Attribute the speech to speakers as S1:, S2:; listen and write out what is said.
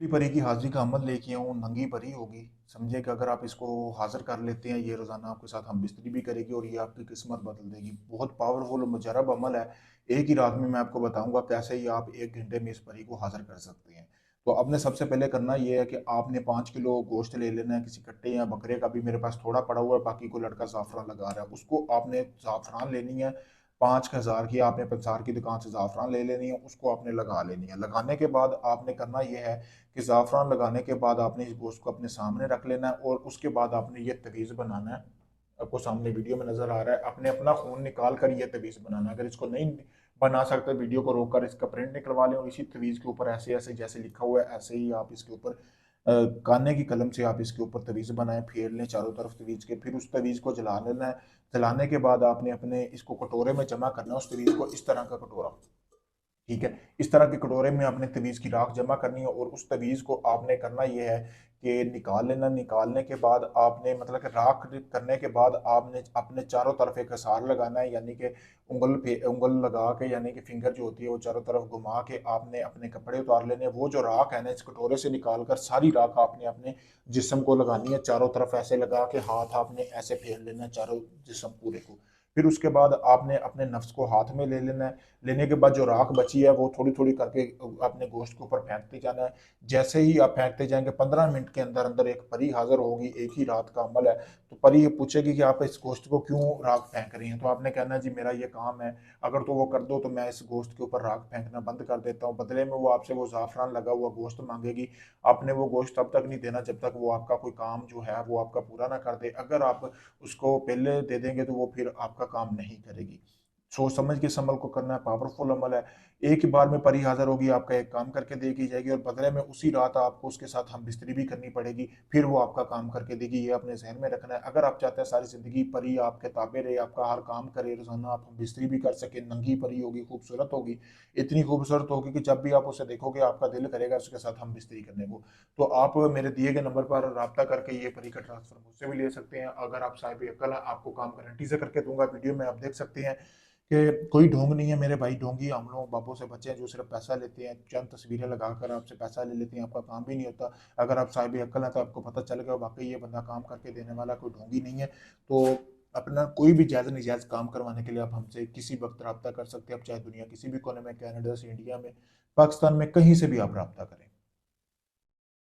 S1: परी की हाजिरी का अमल लेके आऊँ, नंगी परी होगी। समझिए कि अगर आप इसको हाज़िर कर लेते हैं, ये रोज़ाना आपके साथ हमबिस्तरी भी करेगी और ये आपकी किस्मत बदल देगी। बहुत पावरफुल और मुजर्रब अमल है। एक ही रात में मैं आपको बताऊँगा कैसे ही आप 1 घंटे में इस परी को हाज़िर कर सकते हैं। तो आपने सबसे पहले करना ये है कि आपने 5 किलो गोश्त ले लेना है किसी कट्टे या बकरे का भी, मेरे पास थोड़ा पड़ा हुआ है, बाकी कोई लड़का ज़ाफ़रान लगा रहा है। उसको आपने ज़ाफ़रान लेनी है, 5,000 की आपने पंसार की दुकान से ज़ाफ़रान ले लेनी है, उसको आपने लगा लेनी है। लगाने के बाद आपने करना ये है कि ज़ाफ़रान लगाने के बाद आपने इस गोश्त को अपने सामने रख लेना है और उसके बाद आपने ये तवीज़ बनाना है। आपको सामने वीडियो में नज़र आ रहा है, आपने अपना खून निकाल कर ये तवीज़ बनाना है। अगर इसको नहीं बना सकते, वीडियो को रोक कर इसका प्रिंट निकलवा लें और इसी तवीज़ के ऊपर ऐसे ऐसे जैसे लिखा हुआ है ऐसे ही आप इसके ऊपर काने की कलम से आप इसके ऊपर तवीज़ बनाएं, फेर लें चारों तरफ तवीज़ के। फिर उस तवीज़ को जला लेना है। जलाने के बाद आपने अपने इसको कटोरे में जमा करना है, उस तवीज़ को इस तरह का कटोरा, ठीक है। इस तरह के कटोरे में आपने तवीज़ की राख जमा करनी है और उस तवीज़ को आपने करना ये है कि निकाल लेना। निकालने के बाद आपने मतलब कि राख करने के बाद आपने अपने चारों तरफ एक असार लगाना है, यानी कि उंगल पे उंगल लगा के, यानी कि फिंगर जो होती है वो चारों तरफ घुमा के आपने अपने कपड़े उतार लेने हैं। वो जो राख है ना, इस कटोरे से निकाल कर सारी राख आपने अपने जिस्म को लगानी है, चारों तरफ ऐसे लगा के हाथ आपने ऐसे फेर लेना है चारों जिस्म पूरे को। फिर उसके बाद आपने अपने नफ्स को हाथ में ले लेना है। लेने के बाद जो राख बची है वो थोड़ी थोड़ी करके अपने गोश्त के ऊपर फेंकते जाना है। जैसे ही आप फेंकते जाएंगे 15 मिनट के अंदर अंदर एक परी हाजिर होगी। एक ही रात का अमल है। तो परी ये पूछेगी कि आप इस गोश्त को क्यों राख फेंक रही हैं, तो आपने कहना है जी मेरा ये काम है, अगर तो वो कर दो तो मैं इस गोश्त के ऊपर राख फेंकना बंद कर देता हूँ। बदले में वो आपसे वो ज़ाफ़रान लगा हुआ गोश्त मांगेगी। आपने वो गोश्त तब तक नहीं देना जब तक वो आपका कोई काम जो है वो आपका पूरा ना कर दे। अगर आप उसको पहले दे देंगे तो वो फिर आपका काम नहीं करेगी। सोच समझ के इस अमल को करना है, पावरफुल अमल है। एक ही बार में परी हाज़िर होगी, आपका एक काम करके दे की जाएगी और बदले में उसी रात आपको उसके साथ हमबिस्तरी भी करनी पड़ेगी, फिर वो आपका काम करके देगी। ये अपने ज़हन में रखना है। अगर आप चाहते हैं सारी ज़िंदगी परी आपके ताबे रहे, आपका हर काम करे, रोज़ाना आप हमबिस्तरी भी कर सकें, नंगी परी होगी, खूबसूरत होगी, इतनी खूबसूरत होगी कि जब भी आप उसे देखोगे आपका दिल करेगा उसके साथ हमबिस्तरी करने को। तो आप मेरे दिए गए नंबर पर राब्ता करके ये परी का ट्रांसफ़र मुझसे भी ले सकते हैं। अगर आप साहिब अक्ल हैं, आपको काम गारंटी से करके दूँगा। वीडियो में आप देख सकते हैं कि कोई ढोंग नहीं है मेरे भाई। ढोंगी हम लोग बाबों से बचे हैं जो सिर्फ पैसा लेते हैं, चंद तस्वीरें लगाकर आपसे पैसा ले लेते हैं, आपका काम भी नहीं होता। अगर आप साहिब अक्ल हैं तो आपको पता चल गया वाकई ये बंदा काम करके देने वाला कोई ढोंगी नहीं है। तो अपना कोई भी जायज़ नाजायज़ काम करवाने के लिए आप हमसे किसी वक्त रब्ता कर सकते हैं। आप चाहे दुनिया किसी भी कोने में, कनाडा से इंडिया में, पाकिस्तान में, कहीं से भी आप रब्ता करें।